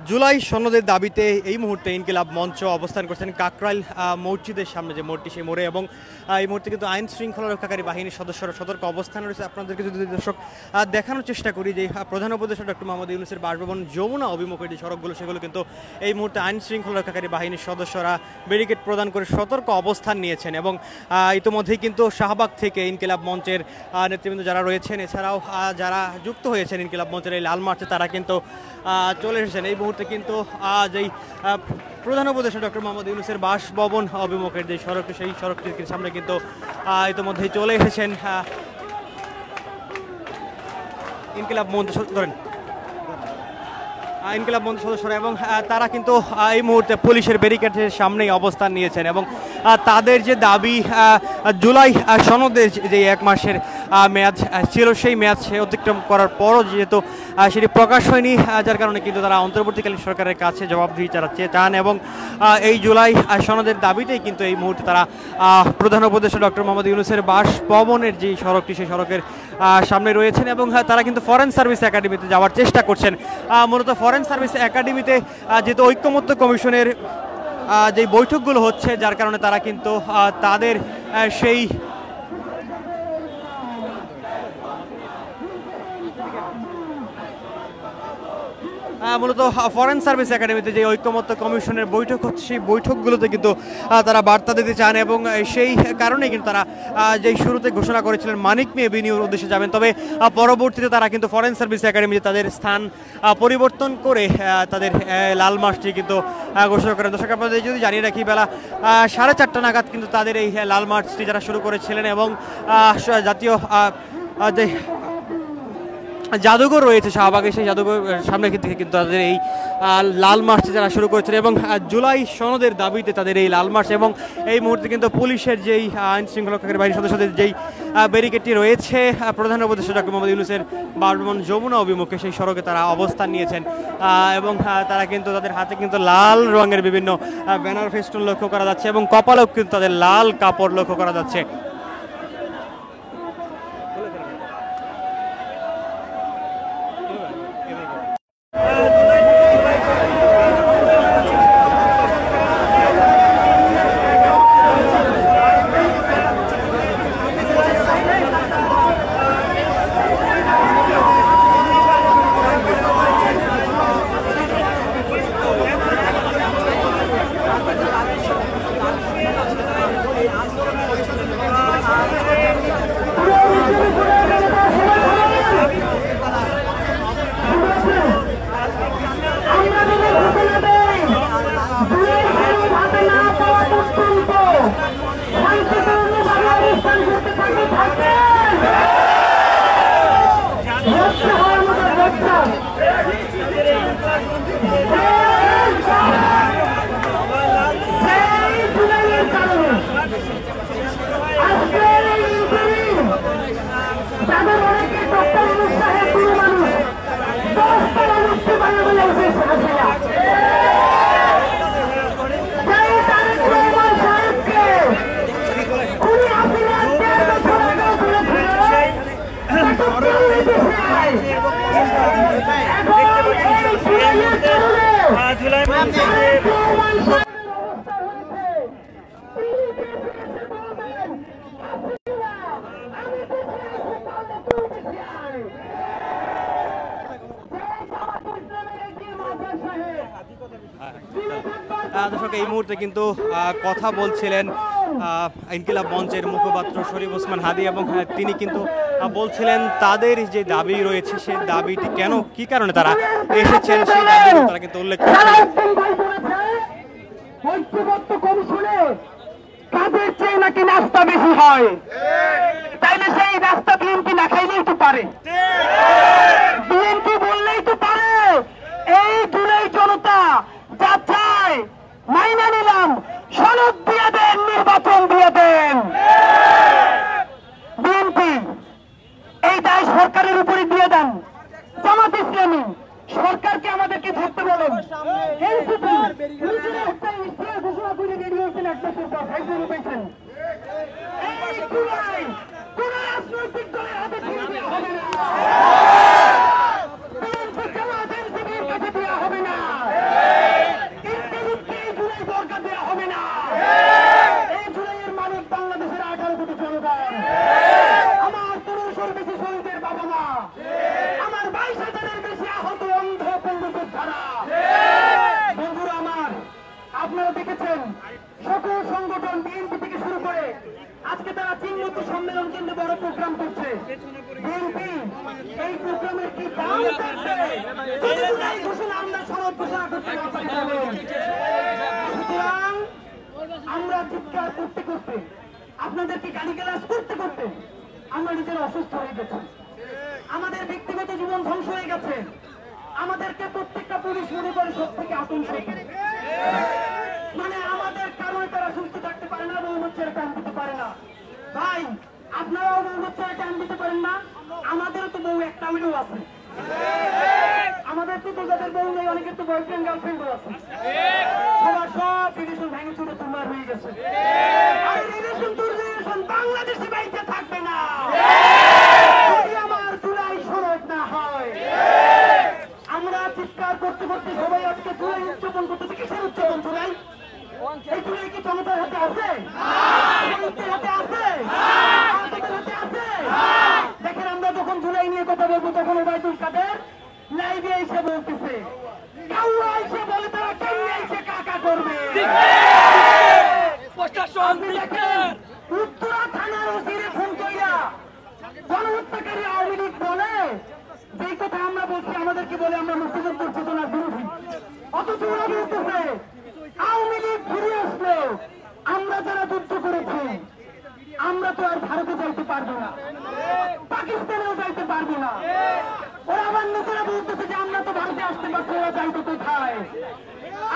জুলাই সনদের দাবিতে এই মুহূর্তে ইনকিলাব মঞ্চ অবস্থান করছেন কাকরাইল মসজিদের সামনে, যে মোড়টি সেই মোড়ে। এবং এই মুহূর্তে কিন্তু আইন শৃঙ্খলা রক্ষাকারী বাহিনীর সদস্যরা সতর্ক অবস্থান রয়েছে। আপনাদেরকে যদি দর্শক দেখানোর চেষ্টা করি যে প্রধান উপদেষ্টা ডক্টর মোহাম্মদ ইউনূসের বাসভবন যমুনা অভিমুখের যে সড়কগুলো, সেগুলো কিন্তু এই মুহূর্তে আইন শৃঙ্খলা রক্ষাকারী বাহিনীর সদস্যরা ব্যারিকেড প্রদান করে সতর্ক অবস্থান নিয়েছেন। এবং ইতিমধ্যেই কিন্তু শাহবাগ থেকে ইনকিলাব মঞ্চের নেতৃবৃন্দ যারা রয়েছেন, এছাড়াও যারা যুক্ত হয়েছেন ইনকিলাব মঞ্চের এই লাল মার্চে, তারা কিন্তু চলে এসেছেন। এই মুহূর্তে কিন্তু যেই প্রধান উপদেষ্টা ডক্টর মোহাম্মদ ইউনূসের বাসভবন অভিমুখের যে সড়কটি, সেই সড়কটির সামনে কিন্তু ইতিমধ্যেই চলে এসেছেন ইনকিলাব মঞ্চ ইনকিলাব মঞ্চ সদস্যরা। এবং তারা কিন্তু এই মুহূর্তে পুলিশের ব্যারিকেডের সামনেই অবস্থান নিয়েছেন। এবং তাদের যে দাবি, জুলাই সনদের যে 1 মাসের মেয়াদ ছিল, সেই মেয়াদ সে অতিক্রম করার পরও যেহেতু সেটি প্রকাশ হয়নি, যার কারণে কিন্তু তারা অন্তর্বর্তীকালীন সরকারের কাছে জবাবদিহি চান। এবং এই জুলাই সনদের দাবিতেই কিন্তু এই মুহূর্তে তারা প্রধান উপদেষ্টা ডক্টর মোহাম্মদ ইউনূসের বাসভবনের যে সড়কটি, সেই সড়কের সামনে রয়েছেন। এবং তারা কিন্তু ফরেন সার্ভিস একাডেমিতে যাওয়ার চেষ্টা করছেন। মূলত ফরেন সার্ভিস একাডেমিতে যেহেতু ঐক্যমত্য কমিশনের যে বৈঠকগুলো হচ্ছে, যার কারণে তারা কিন্তু তাদের সেই মূলত ফরেন সার্ভিস একাডেমিতে যে ঐক্যমত্য কমিশনের বৈঠক হচ্ছে, সেই বৈঠকগুলোতে কিন্তু তারা বার্তা দিতে চান। এবং সেই কারণেই কিন্তু তারা যেই শুরুতে ঘোষণা করেছিলেন মানিক মিয়া এভিনিউর উদ্দেশ্যে যাবেন, তবে পরবর্তীতে তারা কিন্তু ফরেন সার্ভিস একাডেমিতে তাদের স্থান পরিবর্তন করে তাদের লাল মার্চটি কিন্তু ঘোষণা করেন। দর্শক, আপনাদের যদি জানিয়ে রাখি, বেলা 4:30 নাগাদ কিন্তু তাদের এই লাল মার্চটি যারা শুরু করেছিলেন। এবং জাতীয় যে জাদুঘর রয়েছে শাহবাগে, সেই জাদুঘর সামনে থেকে কিন্তু তাদের এই লাল মার্চ যারা শুরু করেছেন। এবং জুলাই সনদের দাবিতে তাদের এই লাল মার্চ। এবং এই মুহূর্তে কিন্তু পুলিশের যেই আইন শৃঙ্খলা রক্ষাকারী বাহিনীর সদস্যদের যেই ব্যারিকেডটি রয়েছে প্রধান উপদেষ্টা ডক্টর মোহাম্মদ ইউনূসের বাসভবন যমুনা অভিমুখে, সেই সড়কে তারা অবস্থান নিয়েছেন। এবং তারা কিন্তু তাদের হাতে কিন্তু লাল রঙের বিভিন্ন ব্যানার ফেস্টুন লক্ষ্য করা যাচ্ছে। এবং কপালেও কিন্তু তাদের লাল কাপড় লক্ষ্য করা যাচ্ছে। দর্শক, এই মুহূর্তে কিন্তু কথা বলছিলেন ইনকিলাব মঞ্চের মুখপাত্র শরীফ ওসমান হাদি। এবং তিনি কিন্তু বলছিলেন তাদের যে দাবি রয়েছে, সেই দাবিটি কেন, কি কারণে তারা এসেছেন, সেই দাবি তারা কিন্তু উল্লেখ করছেন। ঐক্যমত্য কমিশনে কাজের চেয়ে নাকি নাস্তা বেশি হয়, তাইলে সেই নাস্তা বিএনপি না খাইলেই তো পারে, বিএনপি বললেই তো পারে এই জুলাই জনতা যা চায় মাইনা নিলাম, সনদ দিয়ে দেন, নির্বাচন দিয়ে দেন। বিএনপি এই দায় সরকারের উপরে দিয়ে দেন। জামাত ইসলামী সরকারকে আমাদেরকে ধরতে বলেন। ঘোষণা করে বেরিয়েছেন একটা সরকার, কোন রাজনৈতিক দলের হাতে হবে না। এই প্রোগ্রামের কি দাম থাকবে? যদি জুলাই ঘোষণা আমরা সনদ ঘোষণা করতে না পারি তবে। সুতরাং আমরা চিৎকার করতে করতে, আপনাদেরকে গালিগালাজ করতে করতে আমরা নিজেরা অসুস্থ হয়ে গেছি। আমাদের ব্যক্তিগত জীবন ধ্বংস হয়ে গেছে। আমাদেরকে প্রত্যেকটা পুলিশ মনে করে সব থেকে আতঙ্ক, মানে আমাদের কারণে তারা সুস্থ থাকতে পারে না, মৌমচ্ছের টান দিতে পারে না। ভাই, আপনারাও মৌমচ্ছের টান দিতে পারেন না? আমাদেরও তো বউ একটা হইলেও আছে। আমাদের তো যাদের বউ নেই, অনেকের তো বয়ফ্রেন্ড গার্লফ্রেন্ডও আছে। সবার সব রিলেশন ভেঙে চুরে তোমার হয়ে গেছে। আর রিলেশন টু রিলেশন বাংলাদেশে বাইতে থাকবে না যদি আমার জুলাই সনদ না হয়। আমরা চিৎকার করতে করতে সবাই আজকে জুলাই উদযাপন করতেছে। কিসের উদযাপন? জুলাই এই জুলাই কি জনতার হাতে আছে? হাতে আছে? হাতে আছে? দেখেন, আমরা যখন জুলাই নিয়ে কথা বলবো তখন ওবায়দুল কাদের লাইভে এসে বলতেছে, কাউরা এসে বলে তারা কেমনে এসে কাকা করবে। উত্তরা থানার ওসিরে ফোন কইরা গণহত্যাকারী আওয়ামী লীগ বলে যে কথা আমরা বলছি, আমাদেরকে বলে আমরা মুক্তিযুদ্ধ চেতনার বিরোধী। অথচ ওরা বলতেছে আওয়ামী লীগ ফিরে আসলো, আমরা যারা যুদ্ধ করেছি আমরা তো আর ভারতে যাইতে পারবো না, পাকিস্তানেও যাইতে পারবো না। ওরা আবার নিজেরা বলতেছে যে আমরা তো ভারতে আসতে পারছি, ওরা যাইতে কোথায়?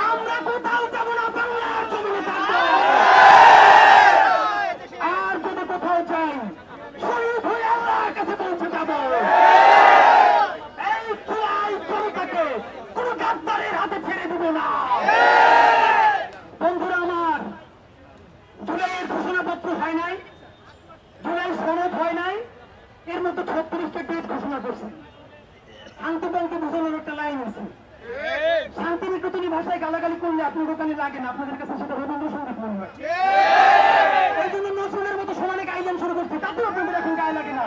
আমরা কোথাও যাবো না, বাংলার জমিনে থাকবো। আর যদি কোথাও যাই, শহীদ হয়ে আল্লাহর কাছে পৌঁছে যাবো। এই জুলাই জনতাকে কোন গাদ্দারের হাতে ছেড়ে দিব না। বন্ধুরা আমার, জুলাইয়ের ঘোষণাপত্র হয় নাই, জুলাই সনদ হয় নাই, এর মতো 36টা ডেট ঘোষণা করছে। শান্তিপঙ্কে বোঝানোর একটা লাইন আছে, শান্তিনিকেতনী ভাষায় গালাগালি করলে আপনার দোকানে লাগে না, আপনাদের কাছে সেটা রবীন্দ্রসঙ্গীত মনে হয়। এই জন্য নজরুলের মতো সমানে গাইলেন শুরু করছি, তাতেও আপনাদের এখন গায়ে লাগে না।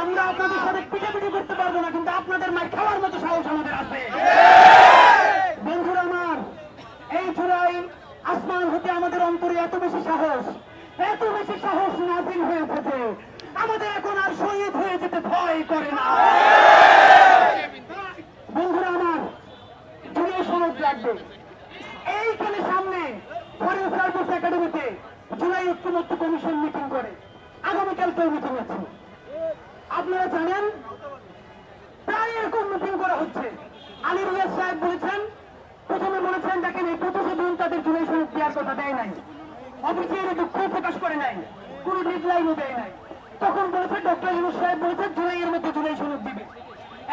আমরা আপনাদের সাথে পিটাপিটি করতে পারবো না, কিন্তু আপনাদের মার খাওয়ার মতো সাহস আমাদের আছে। বন্ধুরা আমার, এই জুলাই আসমান হতে আমাদের অন্তরে এত বেশি সাহস নাজিল হয়েছে যে আমাদের এখন আর শহীদ হয়ে যেতে ভয় করে না। বন্ধুরা আমার, জুলাই সনদ লাগবে। এইখানে সামনে ফরেন সার্ভিস একাডেমিতে জুলাই ঐক্যমত্য কমিশন মিটিং করে, আগামীকাল কেউ মিটিং আছে। আপনারা জানেন প্রায় এরকম মিটিং করা হচ্ছে। আলী রিয়াজ সাহেব বলেছেন, প্রথমে বলেছেন দেখেন এই 25 জুন তাদের জুলাই সনদ দেওয়ার কথা দেয় নাই, অফিসিয়ালি দুঃখ প্রকাশ করে নাই, কোন ডেডলাইনও দেয় নাই। তখন বলেছে ডক্টর ইউনূস সাহেব বলেছেন জুলাইয়ের মধ্যে জুলাই সনদ দিবে।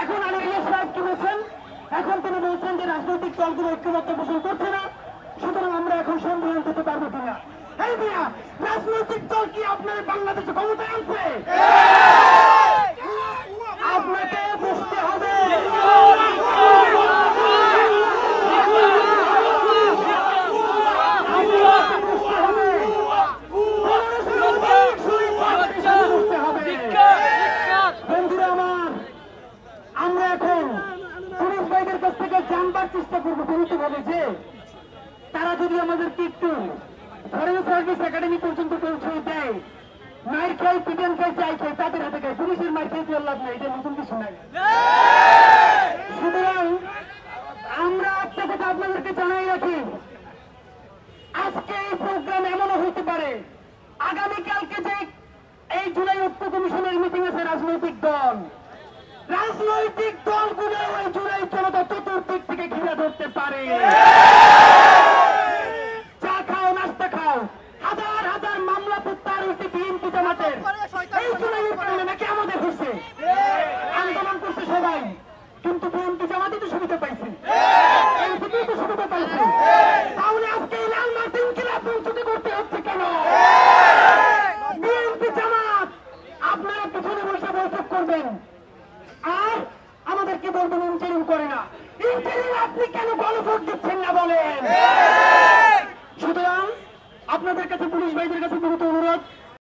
এখন আলী রিয়াজ সাহেব কি বলছেন? এখন তিনি বলছেন যে রাজনৈতিক দলগুলো ঐক্যমত্য পোষণ করছে না, সুতরাং আমরা এখন সম্মেলন করতে পারবো কিনা। এই মিয়া, রাজনৈতিক দল কি আপনার বাংলাদেশে ক্ষমতায় আনছে? আপনাকে বুঝতে হবে। বন্ধুরা আমার, আমরা এখন পুলিশ ভাইদের কাছ থেকে জানবার চেষ্টা করবো গুরুত্বভাবে যে তারা যদি আমাদেরকে একটু ফরেন সার্ভিস একাডেমি পর্যন্ত পৌঁছে দেয়, মায়ের খাই, পিটেন খাই, চাই খাই, তাদের হাতে খাই, পুলিশের মায়ের খেয়ে তোর লাভ নাই, এটা নতুন কিছু নাই। সুতরাং আমরা একটা কথা আপনাদেরকে জানাই রাখি, আজকে এই প্রোগ্রাম এমনও হইতে পারে আগামীকালকে যে এই জুলাই ঐক্য কমিশনের মিটিং আছে, রাজনৈতিক দলগুলো ওই জুলাই জনতা চতুর্দিক থেকে ঘিরে ধরতে পারে। চা খাও, নাস্তা খাও, হাজার হাজার মামলা প্রত্যাহার হচ্ছে বিএনপি জামাতের। এই জুলাইয়ের কারণে নাকি আমাদের হচ্ছে, আন্দোলন করছে সবাই, কিন্তু বিএনপি জামাতই তো সুবিধা পাইছে, এনসিপি তো সুবিধা পাইছে। তাহলে আজকে এই লাল মার্টিন কিলাব বঞ্চিত করতে হচ্ছে কেন? বিএনপি জামাত আপনারা পিছনে বসে বৈঠক করবেন আর আমাদেরকে বলবেন ইন্টারিম করে না। ইন্টারিম আপনি কেন গণভোট দিচ্ছেন না বলেন? সুতরাং আপনাদের কাছে, পুলিশ ভাইদের কাছে গুরুত্ব অনুরোধ,